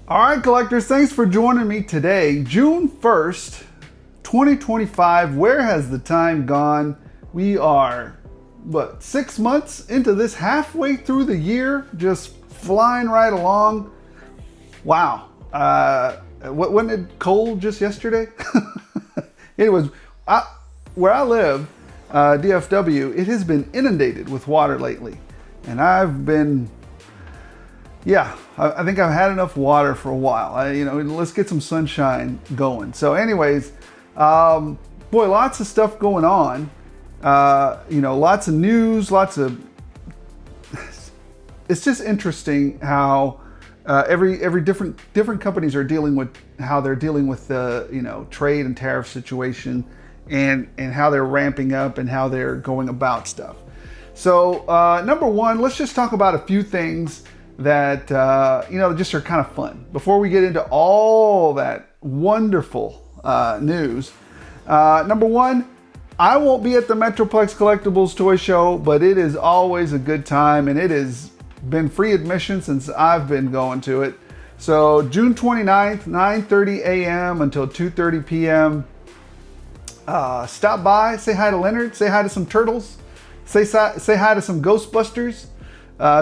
All right, collectors, thanks for joining me today. June 1st, 2025. Where has the time gone? We are, 6 months into this, halfway through the year, just flying right along. Wow. Wasn't it cold just yesterday? Anyways, where I live, DFW, it has been inundated with water lately. And I've been, I think I've had enough water for a while. Let's get some sunshine going. So anyways, lots of stuff going on. Lots of news, it's just interesting how every different companies are dealing with how they're dealing with the trade and tariff situation, and how they're ramping up and how they're going about stuff. So number one, let's just talk about a few things that just are kind of fun before we get into all that wonderful news. Number one, I won't be at the Metroplex Collectibles Toy Show, but it is always a good time, and it has been free admission since I've been going to it. So June 29th, 9:30 a.m. until 2:30 p.m. Stop by, say hi to Leonard, say hi to some turtles, say hi to some Ghostbusters,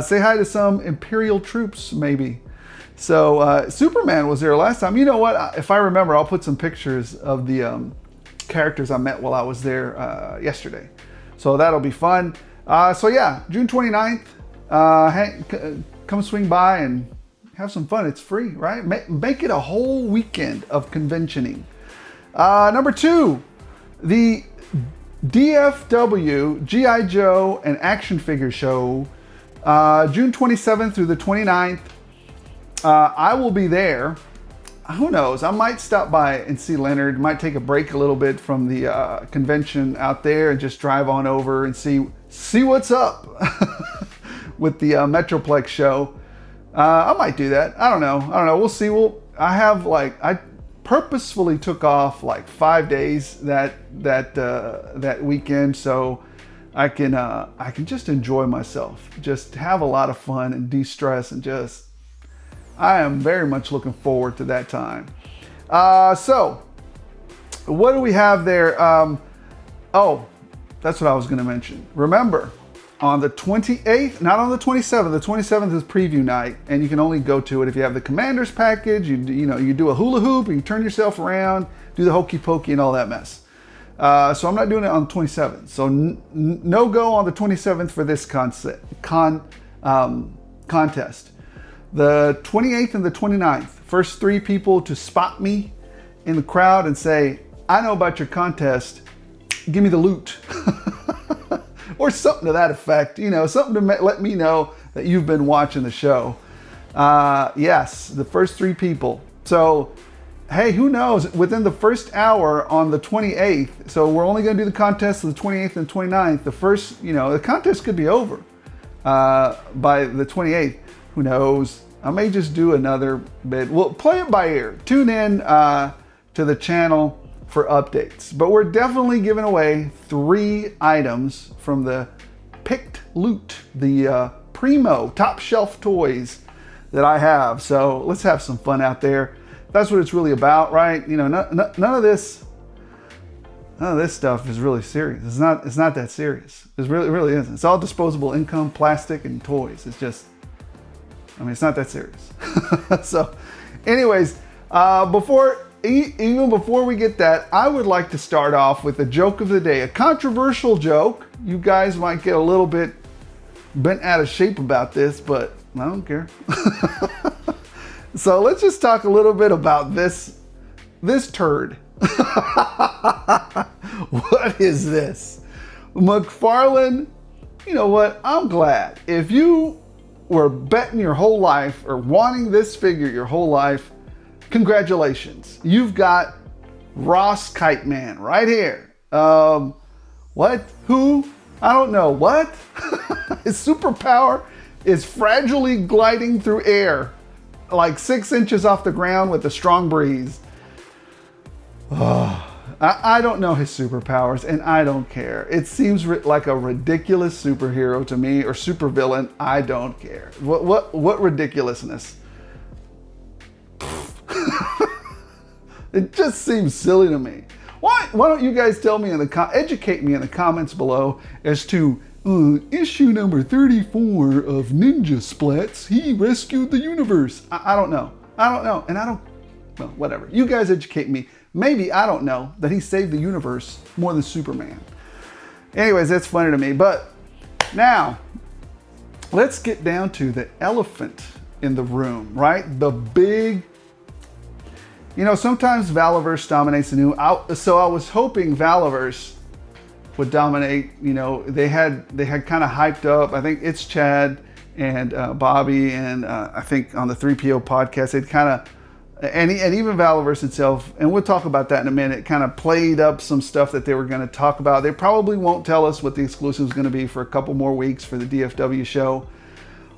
say hi to some Imperial troops maybe. So Superman was there last time. You know what? If I remember, I'll put some pictures of the characters I met while I was there yesterday. So that'll be fun. June 29th, come swing by and have some fun. It's free, right? Make it a whole weekend of conventioning. Number two, the DFW G.I. Joe and Action Figure Show, June 27th through the 29th. I will be there. Who knows? I might stop by and see Leonard. Might take a break a little bit from the convention out there and just drive on over and see what's up with the Metroplex show. I might do that. I don't know. We'll see. I purposefully took off like 5 days that weekend, so I can just enjoy myself, just have a lot of fun and de-stress, and I am very much looking forward to that time. So what do we have there? That's what I was going to mention. Remember, on the 28th, not on the 27th. The 27th is preview night, and you can only go to it if you have the Commander's package. You do a hula hoop, and you turn yourself around, do the hokey pokey and all that mess. So I'm not doing it on the 27th. So no go on the 27th for this contest. The 28th and the 29th, first 3 people to spot me in the crowd and say, I know about your contest, give me the loot. Or something to that effect, something to let me know that you've been watching the show. Yes, the first 3 people. So, hey, who knows, within the first hour on the 28th, so we're only going to do the contest of the 28th and 29th, the contest could be over by the 28th. Who knows? I may just do another bit. We'll play it by ear. Tune in to the channel for updates. But we're definitely giving away 3 items from the picked loot, the primo top shelf toys that I have. So let's have some fun out there. That's what it's really about, right? None of this stuff is really serious. It's not that serious. It really isn't. It's all disposable income, plastic, and toys. It's not that serious. So anyways, even before we get that, I would like to start off with a joke of the day, a controversial joke. You guys might get a little bit bent out of shape about this, but I don't care. So let's just talk a little bit about this turd. What is this? McFarlane, you know what? I'm glad. If you were betting your whole life or wanting this figure your whole life, congratulations. You've got Ross Kite Man right here. What? Who? I don't know. What? His superpower is fragilely gliding through air, like 6 inches off the ground with a strong breeze. I don't know his superpowers, and I don't care. It seems like a ridiculous superhero to me, or supervillain. I don't care. What ridiculousness. It just seems silly to me. Why don't you guys tell me educate me in the comments below as to issue number 34 of Ninja Splats, he rescued the universe. I don't know. And well, whatever. You guys educate me. Maybe I don't know that he saved the universe more than Superman. Anyways, that's funny to me. But now, let's get down to the elephant in the room, right? The big, sometimes Valaverse dominates the new. So I was hoping Valaverse would dominate. They had kind of hyped up. I think it's Chad and Bobby, and I think on the 3PO podcast, they'd kind of, and even Valaverse itself, and we'll talk about that in a minute, kind of played up some stuff that they were going to talk about. They probably won't tell us what the exclusive is going to be for a couple more weeks for the DFW show.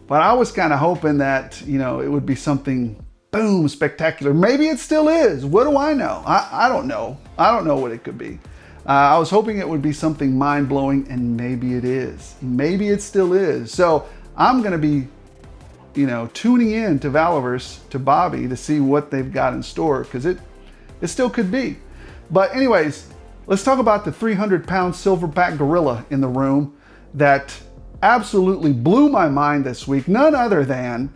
But I was kind of hoping that, it would be something, boom, spectacular. Maybe it still is. What do I know? I don't know. I don't know what it could be. I was hoping it would be something mind-blowing, and maybe it is. Maybe it still is. So I'm going to be, tuning in to Valaverse, to Bobby, to see what they've got in store, because it still could be. But anyways, let's talk about the 300-pound silverback gorilla in the room that absolutely blew my mind this week. None other than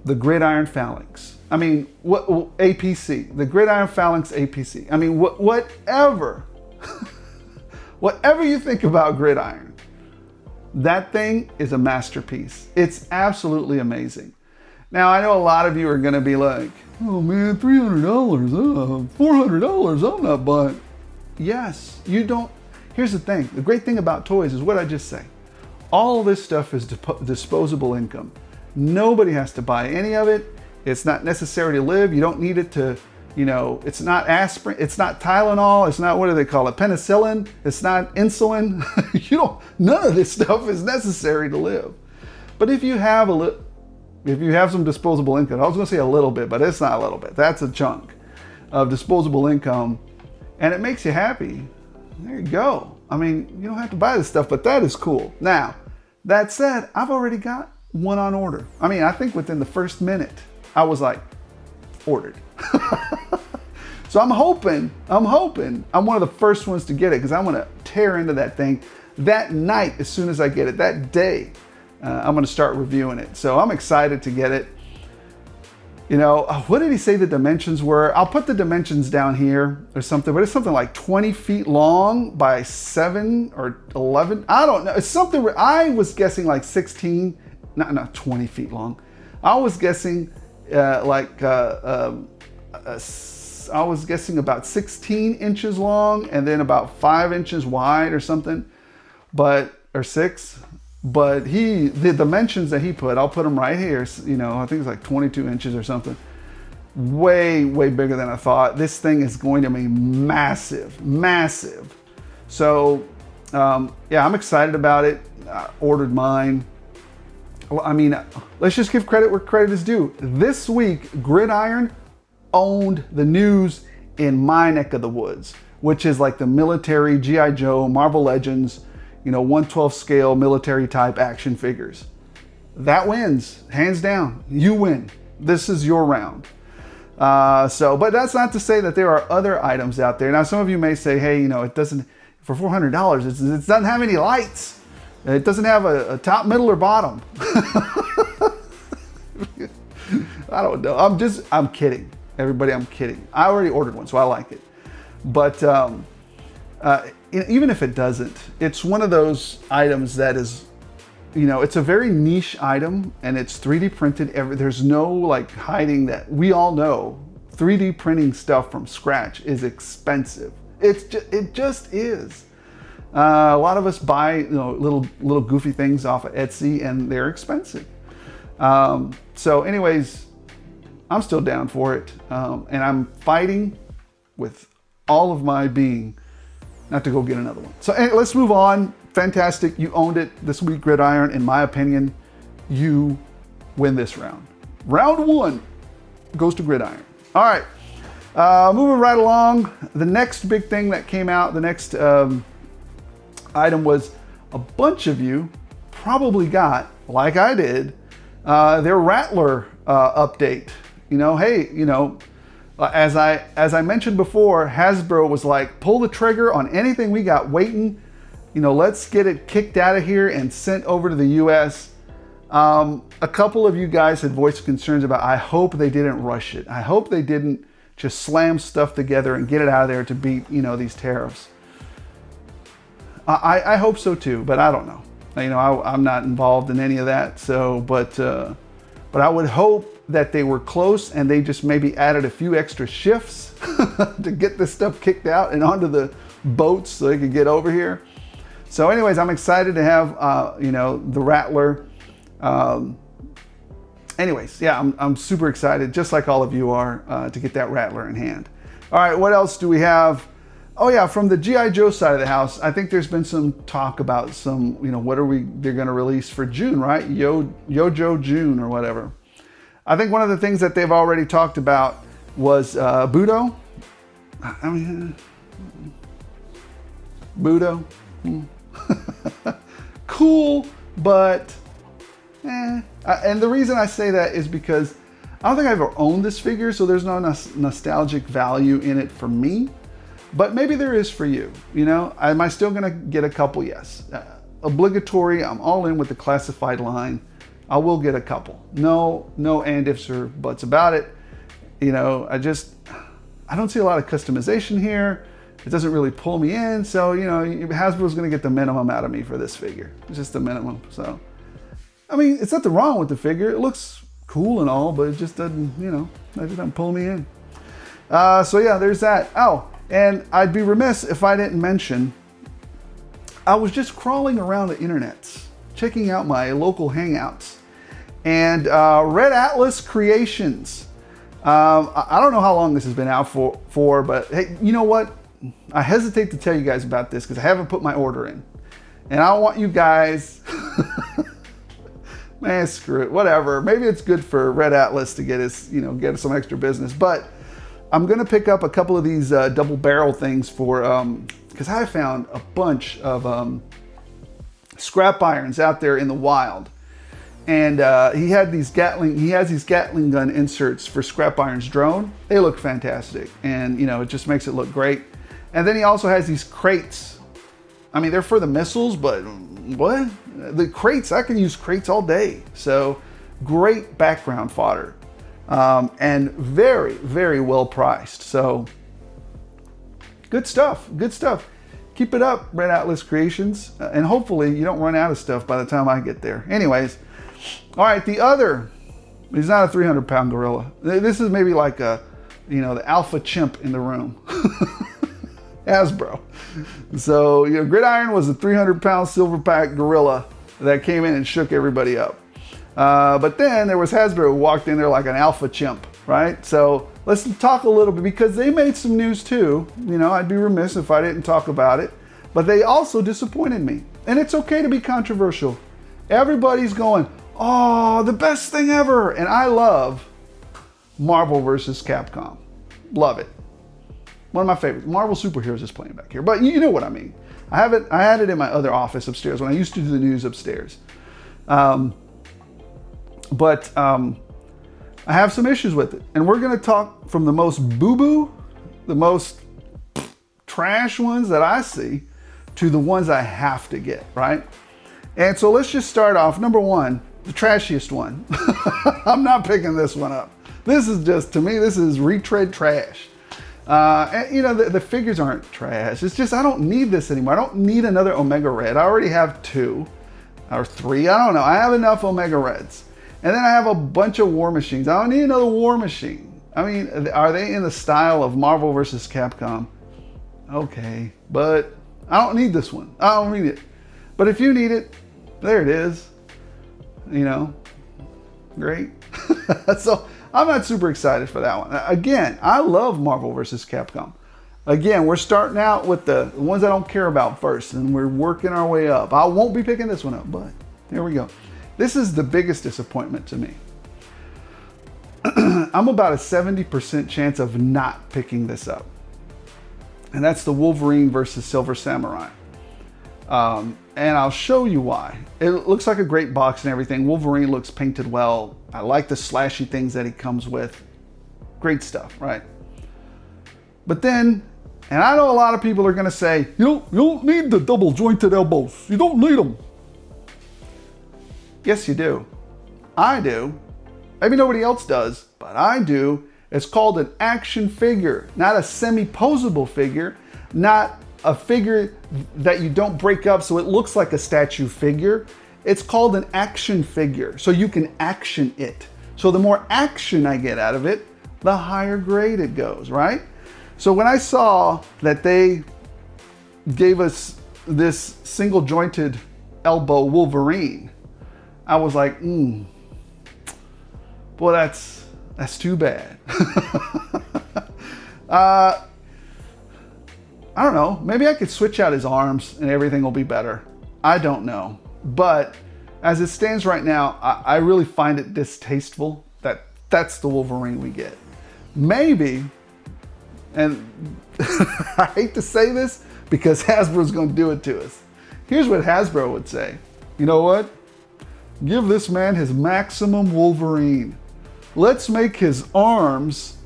the Gridiron Phalanx. I mean, what APC? The Gridiron Phalanx APC. I mean, whatever, whatever you think about Gridiron, that thing is a masterpiece. It's absolutely amazing. Now, I know a lot of you are going to be like, oh man, $300, $400, I'm not buying. Yes, you don't. Here's the thing. The great thing about toys is what I just say. All this stuff is disposable income. Nobody has to buy any of it. It's not necessary to live. You don't need it to, it's not aspirin, it's not Tylenol, it's not, what do they call it, penicillin, it's not insulin. None of this stuff is necessary to live. But if you have some disposable income, I was gonna say a little bit, but it's not a little bit. That's a chunk of disposable income, and it makes you happy. There you go. I mean, you don't have to buy this stuff, but that is cool. Now, that said, I've already got one on order. I mean, I think within the first minute, I was like, ordered. So I'm hoping I'm one of the first ones to get it, because I'm going to tear into that thing that night as soon as I get it. That day, I'm going to start reviewing it. So I'm excited to get it. What did he say the dimensions were? I'll put the dimensions down here or something, but it's something like 20 feet long by 7 or 11. I don't know. It's something where I was guessing like 16, not 20 feet long. I was guessing I was guessing about 16 inches long and then about 5 inches wide or something, or 6. But the dimensions that he put, I'll put them right here. I think it's like 22 inches or something. Way, way bigger than I thought. This thing is going to be massive, massive. So, yeah, I'm excited about it. I ordered mine. I mean, let's just give credit where credit is due. This week, Gridiron owned the news in my neck of the woods, which is like the military, G.I. Joe, Marvel Legends, 1/12 scale military type action figures. That wins, hands down. You win. This is your round. But that's not to say that there are other items out there. Now, some of you may say, hey, it doesn't, for $400, it doesn't have any lights. It doesn't have a top, middle, or bottom. I don't know. I'm kidding. Everybody, I'm kidding. I already ordered one, so I like it. But even if it doesn't, it's one of those items that is, it's a very niche item, and it's 3D printed. There's no like hiding that. We all know 3D printing stuff from scratch is expensive. It just is. A lot of us buy little goofy things off of Etsy, and they're expensive. So anyways, I'm still down for it, and I'm fighting with all of my being not to go get another one. So let's move on. Fantastic. You owned it this week, Gridiron. In my opinion, you win this round. Round 1 goes to Gridiron. All right. Moving right along. The next big thing that came out, the next item was a bunch of you probably got, like I did, their Rattler update. As I mentioned before, Hasbro was like, pull the trigger on anything we got waiting. You know, let's get it kicked out of here and sent over to the US. A couple of you guys had voiced concerns about, I hope they didn't rush it. I hope they didn't just slam stuff together and get it out of there to beat, you know, these tariffs. I hope so too, but I don't know. You know, I'm not involved in any of that. So, but I would hope that they were close and they just maybe added a few extra shifts to get this stuff kicked out and onto the boats so they could get over here. So anyways, I'm excited to have, you know, the Rattler. Anyways, yeah, I'm super excited, just like all of you are, to get that Rattler in hand. All right, what else do we have? Oh yeah, from the G.I. Joe side of the house, I think there's been some talk about some, you know, they're gonna release for June, right? Yojo June or whatever. I think one of the things that they've already talked about was Budo. I mean, Budo. Cool, but and the reason I say that is because I don't think I've ever owned this figure, so there's no nostalgic value in it for me. But maybe there is for you. You know, am I still gonna get a couple? Yes. Obligatory. I'm all in with the classified line. I will get a couple. No and ifs or buts about it. You know, I don't see a lot of customization here. It doesn't really pull me in. So, you know, Hasbro's gonna get the minimum out of me for this figure. It's just the minimum. So, I mean, it's nothing wrong with the figure. It looks cool and all, but it just doesn't, you know, it doesn't pull me in. So yeah, there's that. Oh, and I'd be remiss if I didn't mention, I was just crawling around the internet, checking out my local hangouts. And Red Atlas Creations. I don't know how long this has been out for, but hey, you know what? I hesitate to tell you guys about this because I haven't put my order in. And I want you guys, man, screw it, whatever. Maybe it's good for Red Atlas to get us, you know, get us some extra business. But I'm gonna pick up a couple of these double barrel things for, because I found a bunch of scrap irons out there in the wild. And he has these Gatling gun inserts for scrap irons drone. They look fantastic, and you know, it just makes it look great. And then he also has these crates. I mean, they're for the missiles, but what? The crates, I can use crates all day. So great background fodder, and very, very well priced. So good stuff, good stuff. Keep it up, Red Atlas Creations, and hopefully you don't run out of stuff by the time I get there. Anyways. All right, the other, he's not a 300-pound gorilla. This is maybe like a, you know, the alpha chimp in the room. Hasbro. So, you know, Gridiron was a 300-pound silver-pack gorilla that came in and shook everybody up. But then there was Hasbro who walked in there like an alpha chimp, right? So let's talk a little bit, because they made some news too. You know, I'd be remiss if I didn't talk about it. But they also disappointed me. And it's okay to be controversial. Everybody's going, oh, the best thing ever. And I love Marvel versus Capcom. Love it. One of my favorites. Marvel Superheroes is playing back here, but you know what I mean. I had it in my other office upstairs when I used to do the news upstairs. But I have some issues with it. And we're going to talk from the most boo-boo, the most trash ones that I see, to the ones I have to get, right? And so let's just start off. Number one, the trashiest one. I'm not picking this one up. This is just, to me, this is retread trash. And you know, the figures aren't trash. It's just, I don't need this anymore. I don't need another Omega Red. I already have 2 or 3. I don't know. I have enough Omega Reds. And then I have a bunch of War Machines. I don't need another War Machine. I mean, are they in the style of Marvel versus Capcom? Okay, but I don't need this one. I don't need it. But if you need it, there it is. You know, great. So I'm not super excited for that one. Again, I love Marvel versus Capcom. Again, we're starting out with the ones I don't care about first, and we're working our way up. I won't be picking this one up, but here we go. This is the biggest disappointment to me. I'm about a 70% chance of not picking this up. And that's the Wolverine versus Silver Samurai. And I'll show you why. It looks like a great box and everything. Wolverine looks painted well. I like the slashy things that he comes with. Great stuff, right? But then, and I know a lot of people are going to say, you don't need the double jointed elbows. You don't need them. Yes, you do. I do. Maybe nobody else does, but I do. It's called an action figure, not a semi-posable figure, not a figure that you don't break up so it looks like a statue figure. It's called an action figure, so you can action it. So the more action I get out of it, the higher grade it goes, right? So when I saw that they gave us this single jointed elbow Wolverine, I was like, boy, that's too bad. I don't know. Maybe I could switch out his arms and everything will be better. I don't know. But as it stands right now, I really find it distasteful that that's the Wolverine we get. Maybe, and I hate to say this because Hasbro's going to do it to us. Here's what Hasbro would say. You know what? Give this man his maximum Wolverine. Let's make his arms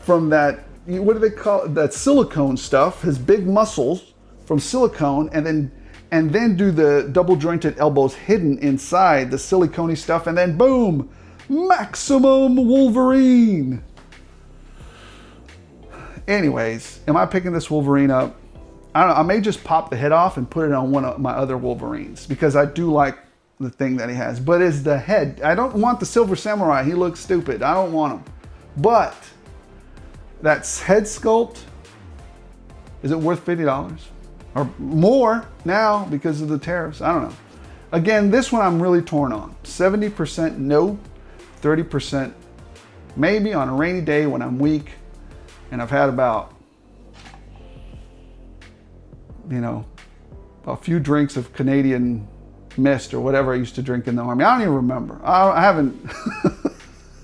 from that, what do they call it? That silicone stuff, his big muscles from silicone, and then do the double jointed elbows hidden inside the silicone stuff, and then boom, maximum Wolverine. Anyways, am I picking this Wolverine up? I don't know, I may just pop the head off and put it on one of my other Wolverines because I do like the thing that he has, but is the head. I don't want the Silver Samurai. He looks stupid. I don't want him. But that head sculpt, is it worth $50 or more now because of the tariffs? I don't know. Again, this one I'm really torn on. 70% no, 30% maybe on a rainy day when I'm weak and I've had about, a few drinks of Canadian Mist or whatever I used to drink in the army. I don't even remember. I haven't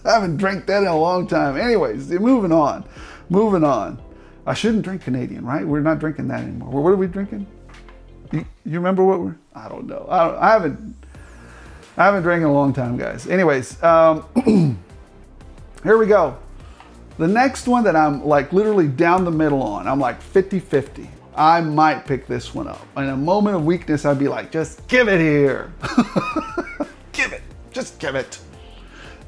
I haven't drank that in a long time. Anyways, moving on. I shouldn't drink Canadian, right? We're not drinking that anymore. What are we drinking? You remember what we're? I don't know. I haven't drank in a long time, guys. Anyways, here we go. The next one that I'm like literally down the middle on, I'm like 50-50. I might pick this one up. In a moment of weakness, I'd be like, just give it here. Give it. Just give it.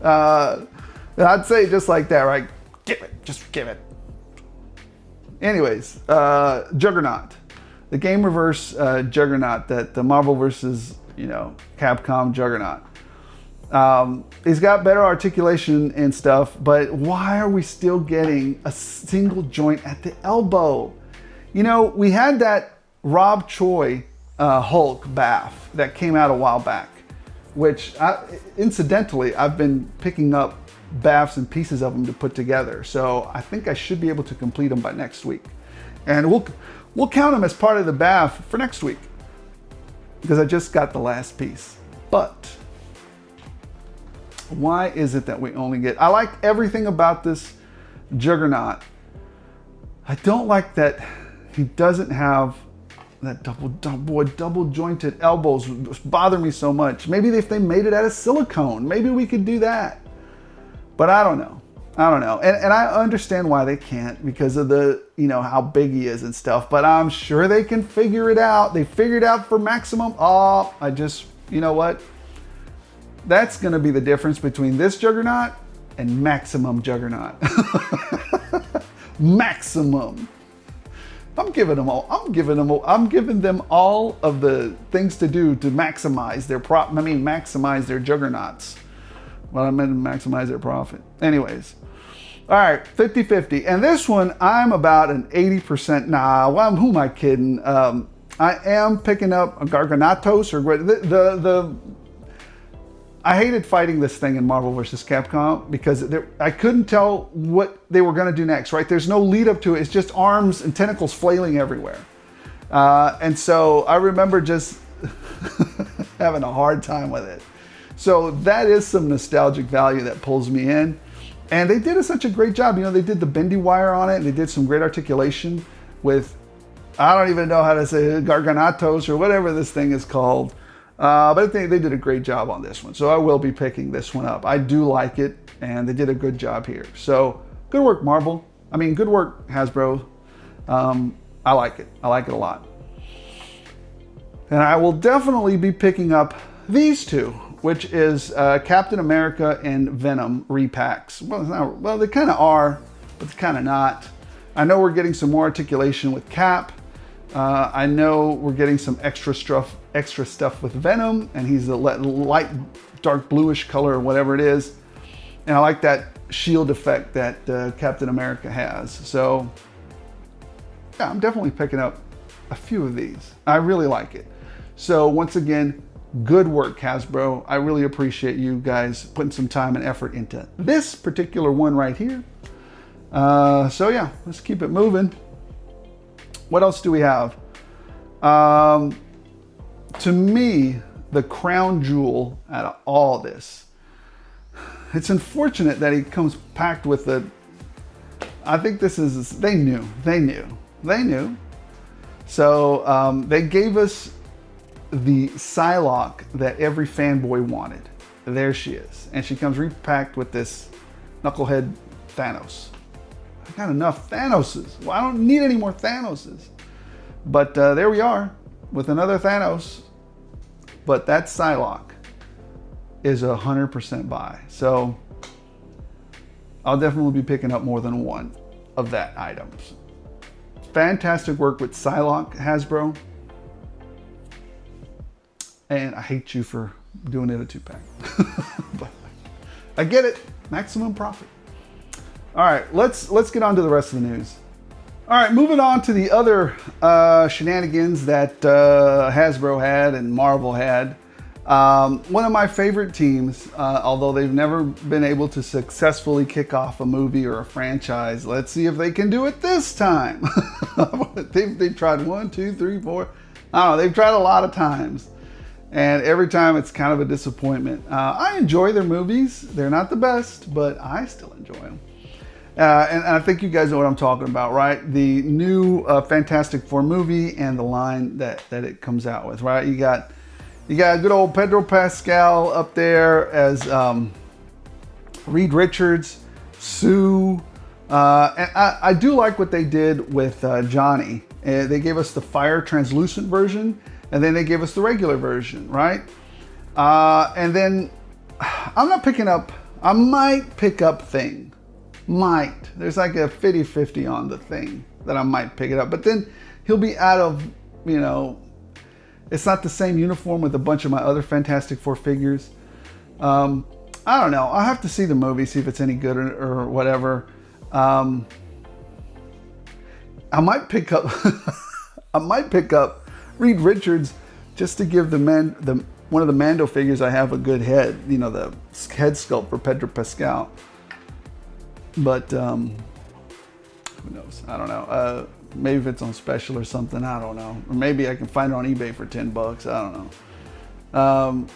I'd say just like that, right? Give it. Just give it. Anyways, Juggernaut. The Game Reverse Juggernaut that the Marvel versus, Capcom Juggernaut. He's got better articulation and stuff, but why are we still getting a single joint at the elbow? We had that Rob Choi Hulk bath that came out a while back, which incidentally, I've been picking up baths and pieces of them to put together. So I think I should be able to complete them by next week. And we'll count them as part of the bath for next week because I just got the last piece. But why is it that we only get, I like everything about this Juggernaut. I don't like that he doesn't have that double jointed elbows bother me so much. Maybe if they made it out of silicone, maybe we could do that. But I don't know. And I understand why they can't because of the, how big he is and stuff, but I'm sure they can figure it out. They figured out for maximum. You know what? That's going to be the difference between this Juggernaut and maximum Juggernaut. Maximum. I'm giving them all of the things to do to maximize their maximize their juggernauts. Well, I meant to maximize their profit. Anyways. All right, 50-50. And this one, I'm about an 80%. Who am I kidding? I am picking up a Garganatos or I hated fighting this thing in Marvel vs. Capcom because I couldn't tell what they were going to do next, right? There's no lead up to it. It's just arms and tentacles flailing everywhere. And so I remember just having a hard time with it. So that is some nostalgic value that pulls me in. And they did such a great job. They did the bendy wire on it. And they did some great articulation with, I don't even know how to say it, Garganatos or whatever this thing is called. But I think they did a great job on this one. So I will be picking this one up. I do like it, and they did a good job here. So good work, Marvel. I mean, good work, Hasbro. I like it. I like it a lot. And I will definitely be picking up these two, which is Captain America and Venom repacks. Well, it's not, well, they kind of are, but it's kind of not. I know we're getting some more articulation with Cap. I know we're getting some extra stuff with Venom, and he's a light, dark bluish color or whatever it is. And I like that shield effect that Captain America has. So yeah, I'm definitely picking up a few of these. I really like it. So once again, good work, Hasbro. I really appreciate you guys putting some time and effort into this particular one right here. So yeah, let's keep it moving. What else do we have? To me, the crown jewel out of all this, it's unfortunate that he comes packed with the, I think this is, they knew. So they gave us the Psylocke that every fanboy wanted. There she is. And she comes repacked with this knucklehead Thanos. I got enough Thanoses. Well, I don't need any more Thanoses. But there we are with another Thanos. But that Psylocke is 100% buy. So I'll definitely be picking up more than one of that items. Fantastic work with Psylocke, Hasbro. And I hate you for doing it a 2-pack. But I get it. Maximum profit. All right, let's get on to the rest of the news. All right, moving on to the other shenanigans that Hasbro had and Marvel had. One of my favorite teams, although they've never been able to successfully kick off a movie or a franchise, let's see if they can do it this time. They've tried 1, 2, 3, 4. I don't know, they've tried a lot of times. And every time it's kind of a disappointment. I enjoy their movies. They're not the best, but I still enjoy them. And I think you guys know what I'm talking about, right? The new Fantastic Four movie and the line that it comes out with, right? You got good old Pedro Pascal up there as Reed Richards, Sue. And I do like what they did with Johnny. They gave us the fire translucent version, and then they gave us the regular version, right? And then I'm not picking up, I might pick up Thing. Might. There's like a 50-50 on the Thing that I might pick it up. But then he'll be out of, you know, it's not the same uniform with a bunch of my other Fantastic Four figures. I don't know. I'll have to see the movie, see if it's any good or whatever. I might pick up Reed Richards just to give one of the Mando figures I have a good head, you know, the head sculpt for Pedro Pascal. But who knows? I don't know. Maybe if it's on special or something, I don't know. Or maybe I can find it on eBay for $10. I don't know.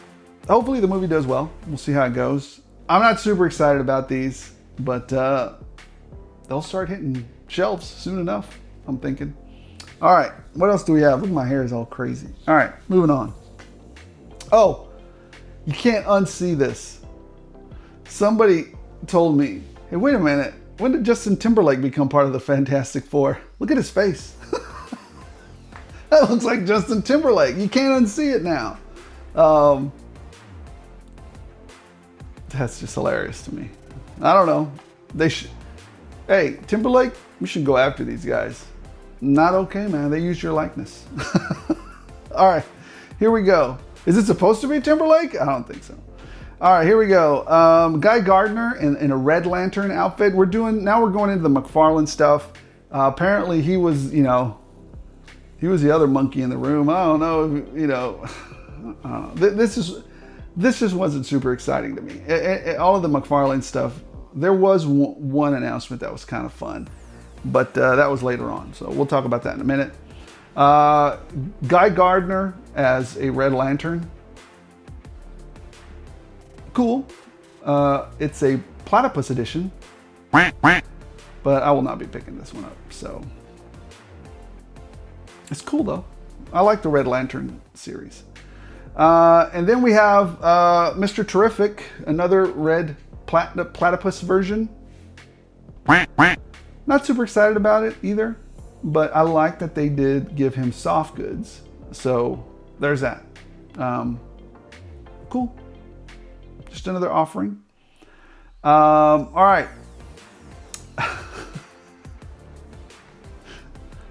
Hopefully the movie does well. We'll see how it goes. I'm not super excited about these, but they'll start hitting shelves soon enough, I'm thinking. All right, what else do we have? Look, my hair is all crazy. All right, moving on. Oh, you can't unsee this. Somebody told me, hey, wait a minute. When did Justin Timberlake become part of the Fantastic Four? Look at his face. That looks like Justin Timberlake. You can't unsee it now. That's just hilarious to me. I don't know. Hey, Timberlake, we should go after these guys. Not okay, man. They use your likeness. All right, here we go. Is it supposed to be Timberlake? I don't think so. All right, here we go. Guy Gardner in a Red Lantern outfit. Now we're going into the McFarlane stuff. Apparently he was, you know, he was the other monkey in the room. I don't know, you know. I don't know. This just wasn't super exciting to me. All of the McFarlane stuff, there was one announcement that was kind of fun, but that was later on. So we'll talk about that in a minute. Guy Gardner as a Red Lantern. Cool. It's a platypus edition, but I will not be picking this one up. So it's cool though. I like the Red Lantern series. And then we have Mr. Terrific, another red platypus version. Not super excited about it either, but I like that they did give him soft goods. So there's that. Cool. Just another offering. All right.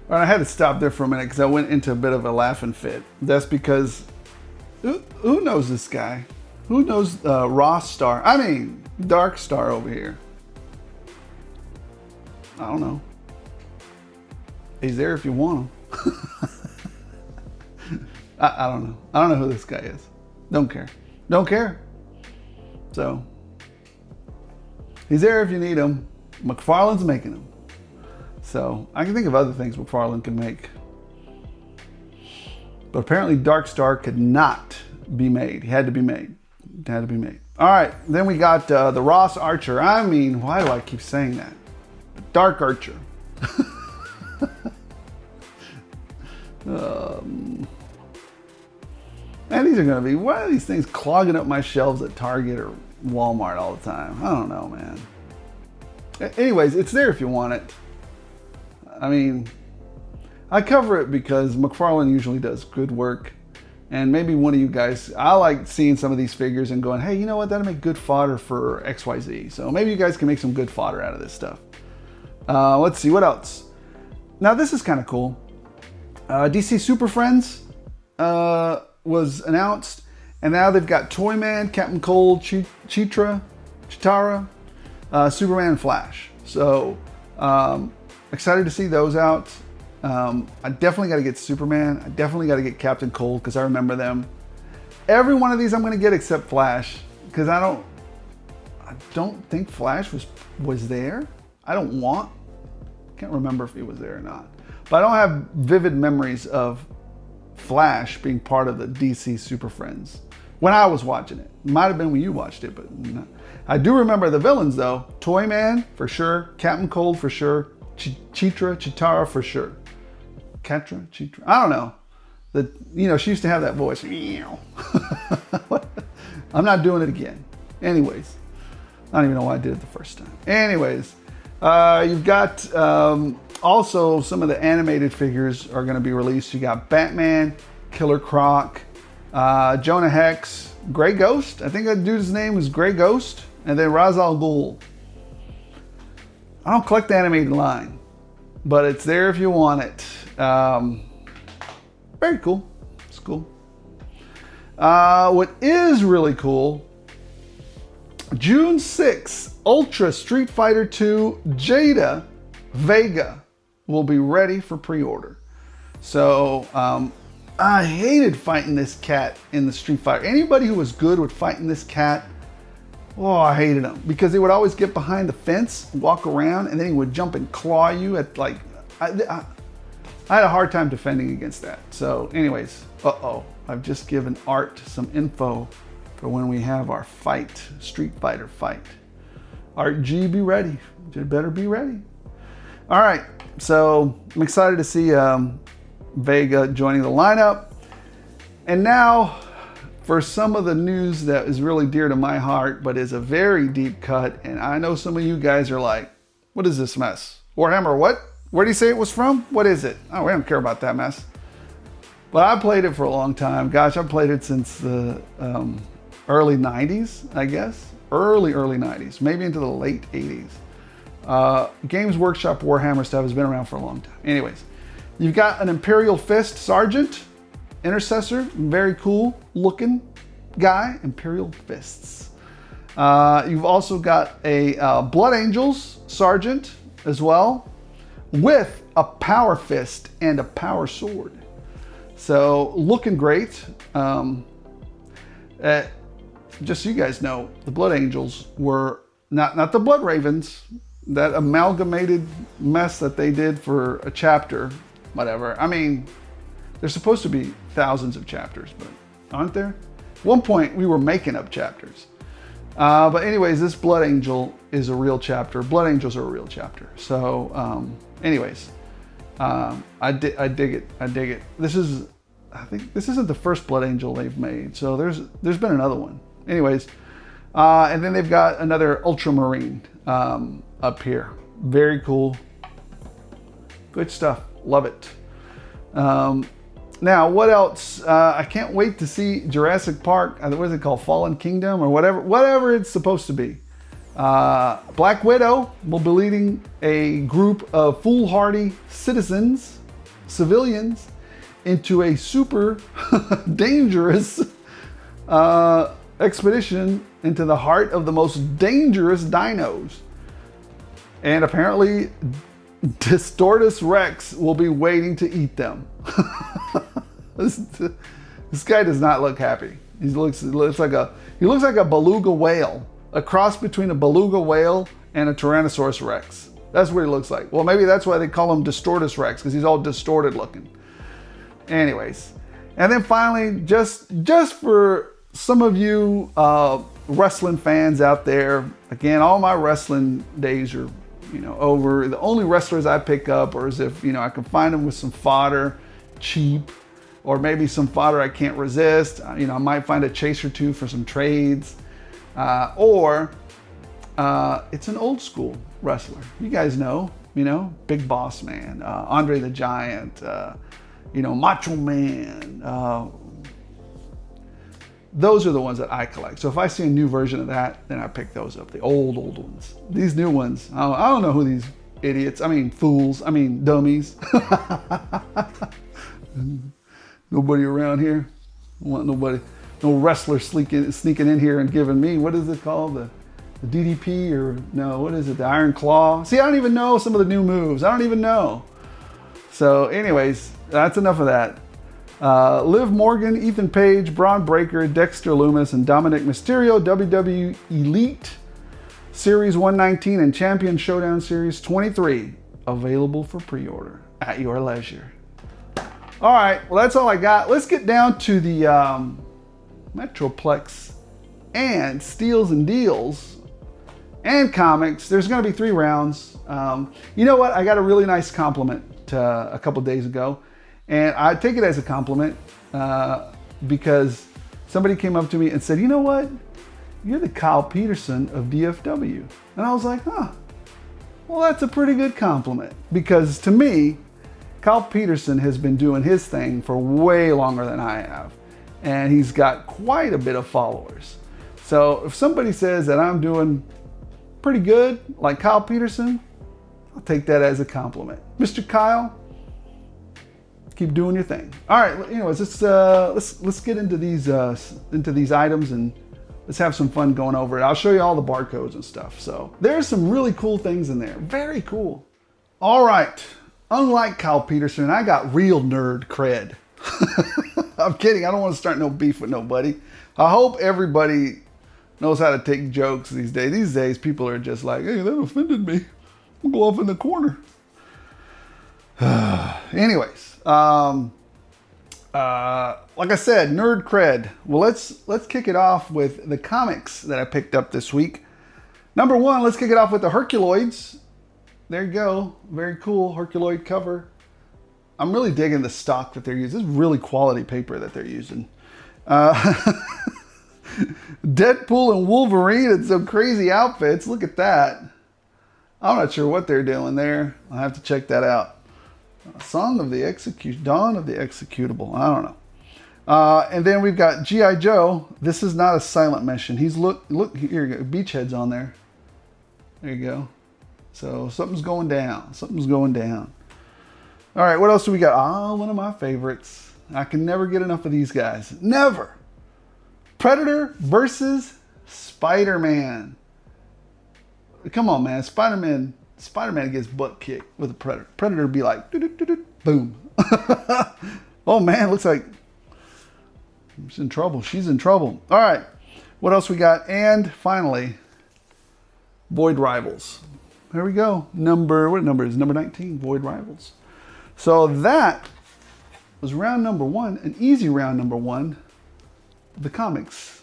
All right, I had to stop there for a minute because I went into a bit of a laughing fit. That's because who knows this guy? Who knows Ross Star? I mean, Dark Star over here. I don't know. He's there if you want him. I don't know. I don't know who this guy is. Don't care. Don't care. So, he's there if you need him. McFarlane's making him. So, I can think of other things McFarlane can make. But apparently Dark Star could not be made. He had to be made. It had to be made. All right. Then we got the Ross Archer. I mean, why do I keep saying that? The Dark Archer. Man, these are going to be, why are these things clogging up my shelves at Target or Walmart all the time? I don't know, man. Anyways, it's there if you want it. I mean, I cover it because McFarlane usually does good work. And maybe one of you guys, I like seeing some of these figures and going, hey, you know what? That'll make good fodder for XYZ. So maybe you guys can make some good fodder out of this stuff. Let's see, what else? Now, this is kind of cool. DC Super Friends was announced, and now they've got Toyman, Captain Cold, Chitara, Superman, and Flash. So excited to see those out. I definitely got to get Superman. I definitely got to get Captain Cold because I remember them. Every one of these I'm going to get except Flash because I don't think Flash was there. Can't remember if he was there or not. But I don't have vivid memories of Flash being part of the DC Super Friends when I was watching it. Might have been when you watched it, but no. I do remember the villains though. Toyman for sure, Captain Cold for sure, Chitara for sure. Chitara? I don't know. She used to have that voice. I'm not doing it again. Anyways, I don't even know why I did it the first time. Anyways, you've got also some of the animated figures are going to be released. You got Batman, Killer Croc, Jonah Hex, Grey Ghost. I think that dude's name was Grey Ghost. And then Ra's al Ghul. I don't collect the animated line, but it's there if you want it. Very cool. It's cool. What is really cool, June 6th, Ultra Street Fighter 2 Jada Vega will be ready for pre-order. So I hated fighting this cat in the Street Fighter. Anybody who was good with fighting this cat, oh, I hated him because he would always get behind the fence, walk around, and then he would jump and claw you at like. I had a hard time defending against that. So, anyways, I've just given Art some info for when we have our fight, Street Fighter fight. Art G, be ready. You better be ready. All right, so I'm excited to see Vega joining the lineup. And now for some of the news that is really dear to my heart, but is a very deep cut. And I know some of you guys are like, what is this mess? Warhammer what? Where did he say it was from? What is it? Oh, we don't care about that mess. But I played it for a long time. Gosh, I've played it since the early 90s, I guess. Early 90s, maybe into the late 80s. Games Workshop Warhammer stuff has been around for a long time. Anyways, you've got an Imperial Fist Sergeant, Intercessor, very cool looking guy, Imperial Fists. You've also got a Blood Angels Sergeant as well, with a Power Fist and a Power Sword. So looking great. Just so you guys know, the Blood Angels were not the Blood Ravens, that amalgamated mess that they did for a chapter, whatever. I mean, there's supposed to be thousands of chapters, but aren't there? At one point, we were making up chapters. But anyways, this Blood Angel is a real chapter. Blood Angels are a real chapter. So, anyways, I dig it. I dig it. I think this isn't the first Blood Angel they've made. So there's been another one. Anyways, and then they've got another Ultramarine up here. Very cool. Good stuff. Love it. Now, what else? I can't wait to see Jurassic Park. What is it called? Fallen Kingdom or whatever it's supposed to be. Black Widow will be leading a group of foolhardy civilians, into a super dangerous expedition into the heart of the most dangerous dinos. And apparently, Distortus Rex will be waiting to eat them. This guy does not look happy. He looks like a beluga whale, a cross between a beluga whale and a Tyrannosaurus Rex. That's what he looks like. Well, maybe that's why they call him Distortus Rex, because he's all distorted looking. Anyways, and then finally, just for some of you wrestling fans out there, again, all my wrestling days are over. The only wrestlers I pick up are as if I can find them with some fodder, cheap, or maybe some fodder I can't resist. I might find a chase or two for some trades, or it's an old school wrestler. You guys know, Big Boss Man, Andre the Giant, Macho Man. Those are the ones that I collect. So if I see a new version of that, then I pick those up. The old ones. These new ones, I don't know who these idiots, fools, dummies. Nobody around here. I want nobody, no wrestler sneaking in here and giving me, what is it called? The DDP or no, what is it? The Iron Claw. See, I don't even know some of the new moves. I don't even know. So anyways, that's enough of that. Liv Morgan, Ethan Page, Braun Breaker, Dexter Lumis, and Dominic Mysterio, WWE Elite Series 119 and Champion Showdown Series 23, available for pre-order at your leisure. All right, well, that's all I got. Let's get down to the Metroplex and Steals and Deals and comics. There's going to be 3 rounds. You know what? I got a really nice compliment a couple days ago. And I take it as a compliment because somebody came up to me and said, you know what? You're the Kyle Peterson of DFW. And I was like, well, that's a pretty good compliment. Because to me, Kyle Peterson has been doing his thing for way longer than I have. And he's got quite a bit of followers. So if somebody says that I'm doing pretty good, like Kyle Peterson, I'll take that as a compliment. Mr. Kyle, keep doing your thing. All right, anyways, let's get into these items and let's have some fun going over it. I'll show you all the barcodes and stuff. So there's some really cool things in there. Very cool. All right. Unlike Kyle Peterson, I got real nerd cred. I'm kidding. I don't want to start no beef with nobody. I hope everybody knows how to take jokes these days. These days, people are just like, hey, that offended me. I'll go off in the corner. Anyways, like I said, nerd cred. Well, let's kick it off with the comics that I picked up this week. Number 1, let's kick it off with the Herculoids. There you go. Very cool Herculoid cover. I'm really digging the stock that they're using. This is really quality paper that they're using. Deadpool and Wolverine in some crazy outfits. Look at that. I'm not sure what they're doing there. I'll have to check that out. Dawn of the Executable. I don't know. And then we've got G.I. Joe. This is not a silent mission. He's look here you go. Beachhead's on there. There you go. So something's going down. Something's going down. All right, what else do we got? One of my favorites. I can never get enough of these guys. Never. Predator versus Spider-Man. Come on, man. Spider-Man gets butt kicked with a Predator. Predator be like, boom. Oh, man, looks like he's in trouble. She's in trouble. All right, what else we got? And finally, Void Rivals. There we go. What number is number 19? Void Rivals. So that was round number 1, an easy round number 1. The comics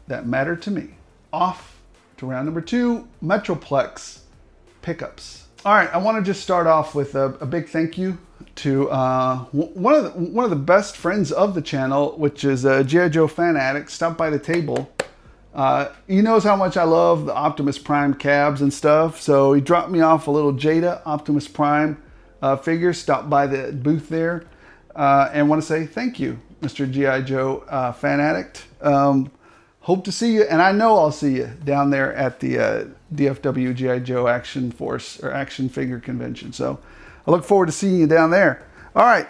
that matter to me. Off to round number 2, Metroplex pickups. All right, I want to just start off with a big thank you to one of the best friends of the channel, which is G.I. Joe Fan Addict. Stopped by the table. He knows how much I love the Optimus Prime cabs and stuff, so he dropped me off a little Jada Optimus Prime figures, stop by the booth there. And want to say thank you, Mr. G.I. Joe fan addict. Hope to see you, and I know I'll see you down there at the DFW G.I. Joe Action Force or Action Figure Convention. So I look forward to seeing you down there. All right.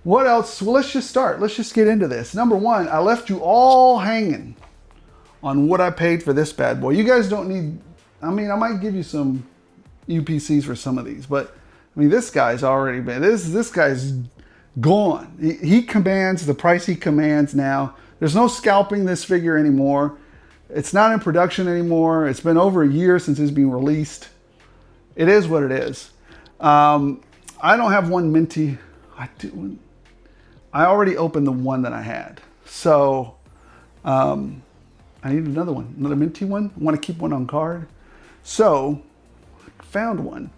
What else? Well, let's just start. Let's just get into this. Number one, I left you all hanging on what I paid for this bad boy. You guys don't need, I mean, I might give you some UPCs for some of these, but I mean, this guy's already been, this guy's gone. He commands the price he commands now. There's no scalping this figure anymore. It's not in production anymore. It's been over a year since it's been released. It is what it is. I don't have one minty. I already opened the one that I had. So I need another one, another minty one. I want to keep one on card. So found one.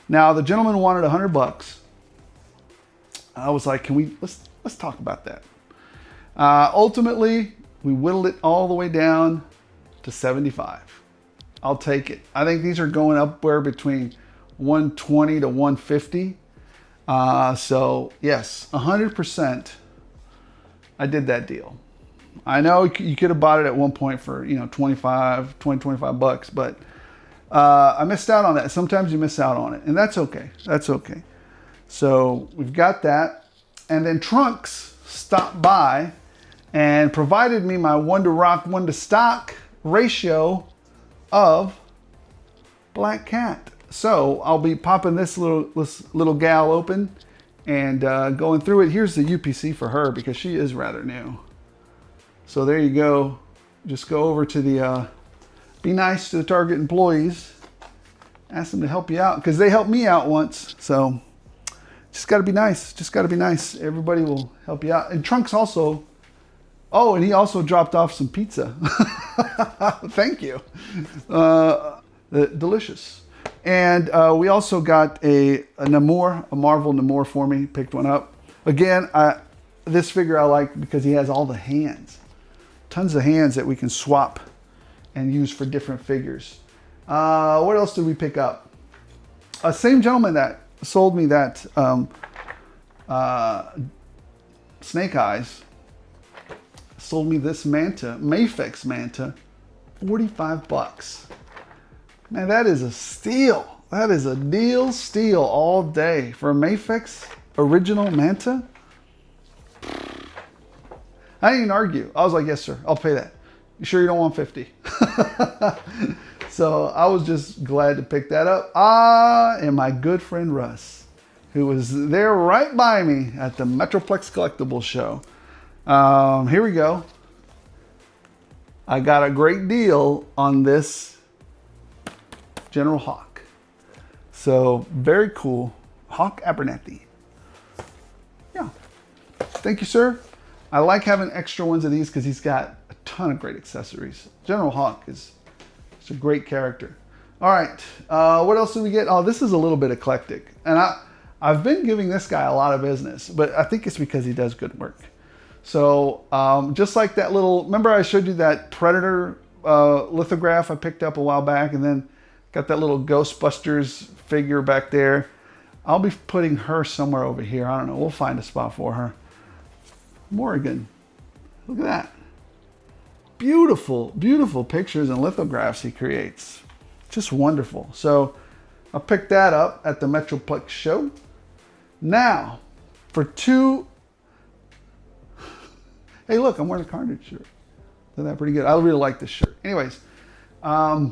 Now the gentleman wanted $100. I was like, let's talk about that. Ultimately, we whittled it all the way down to 75. I'll take it. I think these are going upward between 120 to 150. So yes, 100%. I did that deal. I know you could have bought it at one point for, 25 bucks, but I missed out on that. Sometimes you miss out on it, and that's okay. That's okay. So we've got that. And then Trunks stopped by and provided me my 1 to rock, 1 to stock ratio of Black Cat. So I'll be popping this little gal open and going through it. Here's the UPC for her because she is rather new. So there you go. Just go over to the, be nice to the Target employees. Ask them to help you out because they helped me out once. So just got to be nice. Just got to be nice. Everybody will help you out. And Trunks also, oh, and he also dropped off some pizza. Thank you. Delicious. And we also got a Namor, a Marvel Namor for me. Picked one up. Again, this figure I like because he has all the hands. Tons of hands that we can swap and use for different figures. What else did we pick up? Same gentleman that sold me that Snake Eyes sold me this Manta, Mafex Manta, 45 bucks. Man, that is a steal. That is a deal steal all day for a Mafex original Manta. I didn't even argue. I was like, yes, sir, I'll pay that. You sure you don't want 50? So I was just glad to pick that up. And my good friend Russ, who was there right by me at the Metroplex Collectibles show. Here we go. I got a great deal on this General Hawk. So very cool. Hawk Abernathy. Yeah. Thank you, sir. I like having extra ones of these because he's got a ton of great accessories. General Hawk is a great character. All right. What else did we get? Oh, this is a little bit eclectic. And I've been giving this guy a lot of business, but I think it's because he does good work. So just like that little, remember I showed you that Predator lithograph I picked up a while back, and then got that little Ghostbusters figure back there. I'll be putting her somewhere over here. I don't know. We'll find a spot for her. Morrigan. Look at that. Beautiful, beautiful pictures and lithographs he creates. Just wonderful. So I picked that up at the Metroplex show. Now, for two... Hey, look, I'm wearing a Carnage shirt. Isn't that pretty good? I really like this shirt. Anyways, I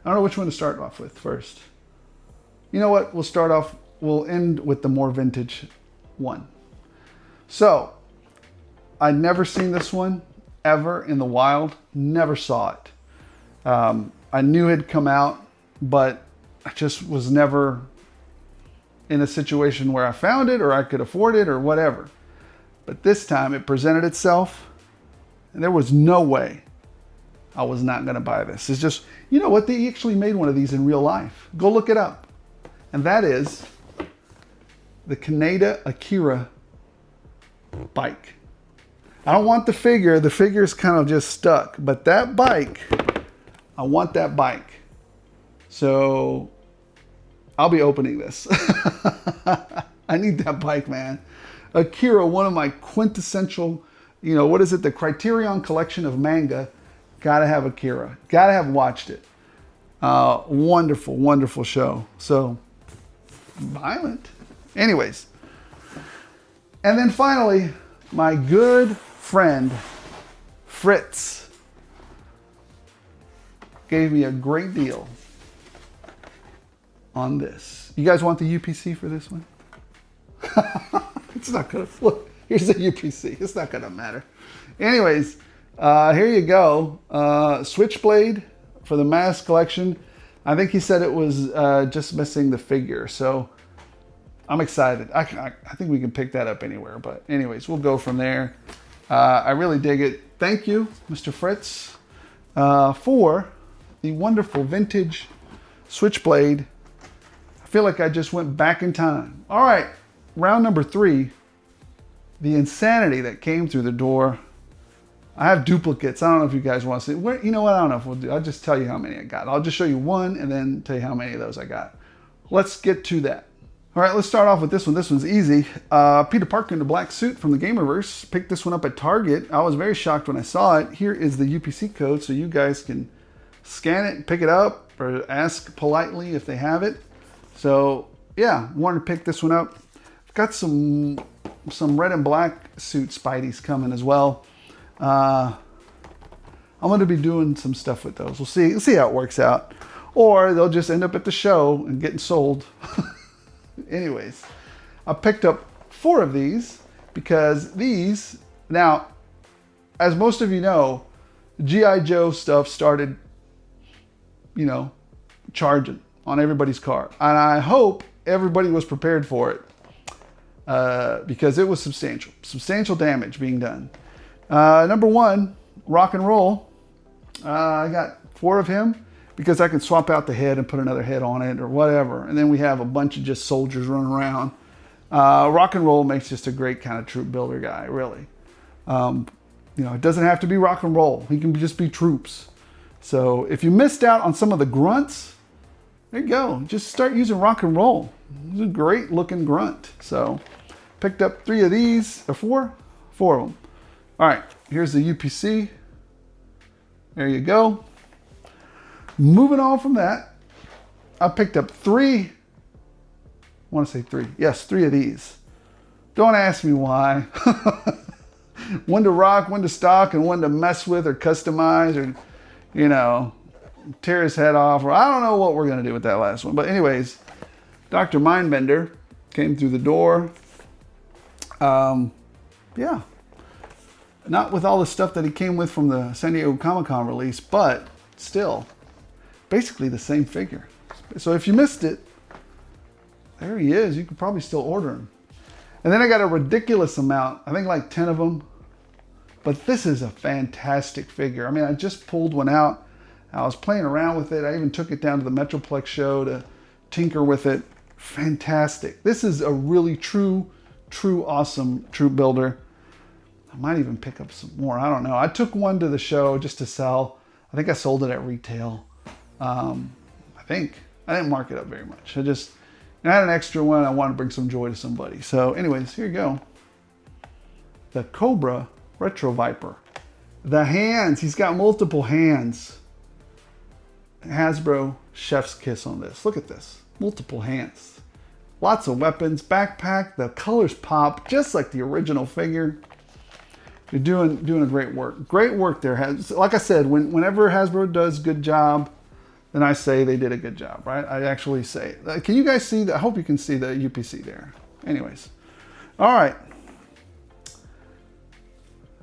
don't know which one to start off with first. You know what? We'll end with the more vintage one. So, I'd never seen this one ever in the wild. Never saw it. I knew it had come out, but I just was never in a situation where I found it or I could afford it or whatever. But this time it presented itself, and there was no way I was not going to buy this. It's just, you know what? They actually made one of these in real life. Go look it up. And that is the Kaneda Akira bike. I don't want the figure. The figure's kind of just stuck. But that bike, I want that bike. So I'll be opening this. I need that bike, man. Akira, one of my quintessential, you know, what is it? The Criterion collection of manga. Gotta have Akira. Gotta have watched it. Wonderful, wonderful show. So, violent. Anyways. And then finally, my good friend, Fritz, gave me a great deal on this. You guys want the UPC for this one? It's not gonna, look, here's the UPC. It's not gonna matter. Anyways, here you go. Switchblade for the mass collection. I think he said it was just missing the figure. So I'm excited. I think we can pick that up anywhere. But anyways, we'll go from there. I really dig it. Thank you, Mr. Fritz, for the wonderful vintage Switchblade. I feel like I just went back in time. All right, round number 3. The insanity that came through the door. I have duplicates. I don't know if you guys want to see. Where, you know what? I don't know if we'll do. I'll just tell you how many I got. I'll just show you one and then tell you how many of those I got. Let's get to that. All right, let's start off with this one. This one's easy. Peter Parker in the black suit from the Gamerverse. Picked this one up at Target. I was very shocked when I saw it. Here is the UPC code so you guys can scan it, pick it up, or ask politely if they have it. So yeah, wanted to pick this one up. I've got some red and black suit Spideys coming as well. I'm going to be doing some stuff with those. We'll see how it works out. Or they'll just end up at the show and getting sold. Anyways, I picked up 4 of these because these, now, as most of you know, G.I. Joe stuff started, you know, charging on everybody's car. And I hope everybody was prepared for it because it was substantial damage being done. Number 1, rock and roll. I got 4 of him because I can swap out the head and put another head on it or whatever. And then we have a bunch of just soldiers running around. Rock and roll makes just a great kind of troop builder guy, really. You know, it doesn't have to be rock and roll. He can just be troops. So if you missed out on some of the grunts, there you go. Just start using rock and roll. It's a great looking grunt. So picked up 3 of these, or 4? 4 of them. All right, here's the UPC. There you go. Moving on from that, I picked up 3. I want to say 3. Yes, 3 of these. Don't ask me why. One to rock, one to stock, and one to mess with or customize or, you know, tear his head off. Or I don't know what we're going to do with that last one. But anyways, Dr. Mindbender came through the door. Yeah. Not with all the stuff that he came with from the San Diego Comic-Con release, but still, basically the same figure. So if you missed it, there he is. You could probably still order him. And then I got a ridiculous amount, I think like 10 of them. But this is a fantastic figure. I mean, I just pulled one out. I was playing around with it. I even took it down to the Metroplex show to tinker with it. Fantastic. This is a really true awesome troop builder. I might even pick up some more. I don't know. I took one to the show just to sell. I think I sold it at retail. I think. I didn't mark it up very much. I had an extra one. I wanted to bring some joy to somebody. So anyways, here you go. The Cobra Retro Viper. The hands. He's got multiple hands. Hasbro chef's kiss on this. Look at this. Multiple hands. Lots of weapons. Backpack. The colors pop just like the original figure. You're doing a great work. Great work there. Like I said, whenever Hasbro does a good job, then I say they did a good job, right? I actually say it. Can you guys see that? I hope you can see the UPC there. Anyways. All right.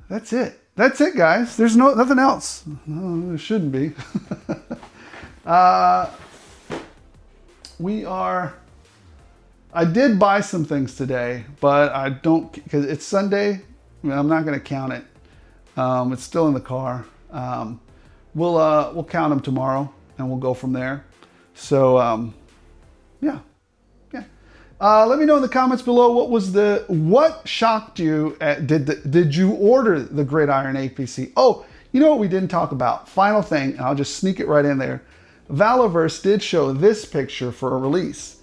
That's it. That's it, guys. There's nothing else. No, there shouldn't be. I did buy some things today, but I don't, because it's Sunday. I'm not going to count it. It's still in the car. We'll count them tomorrow, and we'll go from there. So, yeah. Let me know in the comments below what shocked you. Did you order the Gridiron APC? Oh, you know what we didn't talk about? Final thing, and I'll just sneak it right in there. Valaverse did show this picture for a release.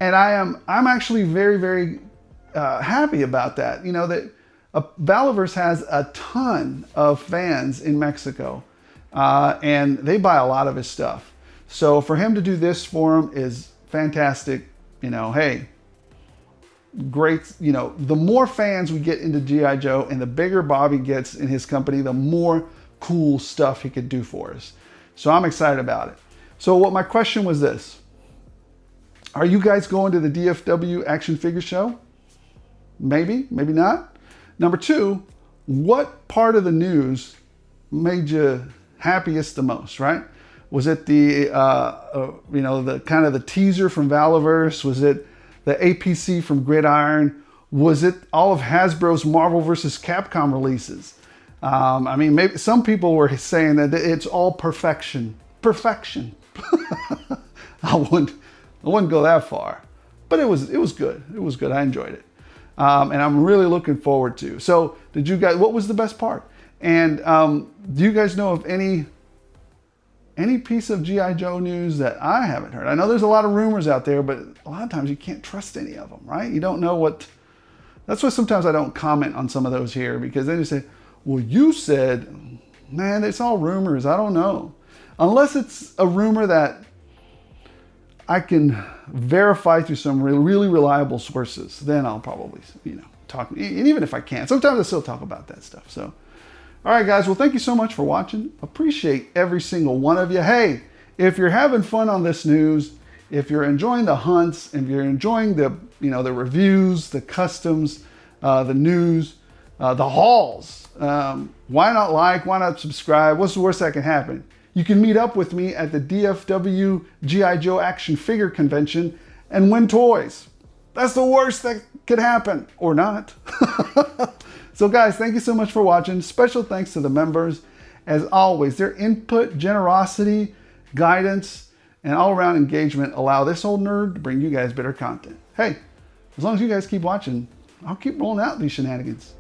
And I'm actually very, very happy about that. You know, that Valaverse has a ton of fans in Mexico, and they buy a lot of his stuff. So for him to do this for him is fantastic. You know, hey, great. You know, the more fans we get into G.I. Joe and the bigger Bobby gets in his company, the more cool stuff he could do for us. So I'm excited about it. So what my question was this: are you guys going to the DFW Action Figure Show? Maybe, maybe not. Number two, what part of the news made you happiest the most, right? Was it the, you know, the kind of the teaser from Valaverse? Was it the APC from Gridiron? Was it all of Hasbro's Marvel vs. Capcom releases? I mean, maybe some people were saying that it's all perfection. Perfection. I wouldn't go that far, but it was good. It was good. I enjoyed it. And I'm really looking forward to. So did you guys, what was the best part? And do you guys know of any piece of G.I. Joe news that I haven't heard? I know there's a lot of rumors out there, but a lot of times you can't trust any of them, right? You don't know what, that's why sometimes I don't comment on some of those here, because then you say, well, you said, man, it's all rumors. I don't know. Unless it's a rumor that I can verify through some really reliable sources, then I'll probably, you know, talk. And even if I can't, sometimes I still talk about that stuff. So, all right, guys. Well, thank you so much for watching. Appreciate every single one of you. Hey, if you're having fun on this news, if you're enjoying the hunts, if you're enjoying the, you know, the reviews, the customs, the news, the hauls, why not like? Why not subscribe? What's the worst that can happen? You can meet up with me at the DFW G.I. Joe Action Figure Convention and win toys. That's the worst that could happen, or not. So guys, thank you so much for watching. Special thanks to the members. As always, their input, generosity, guidance, and all-around engagement allow this old nerd to bring you guys better content. Hey, as long as you guys keep watching, I'll keep rolling out these shenanigans.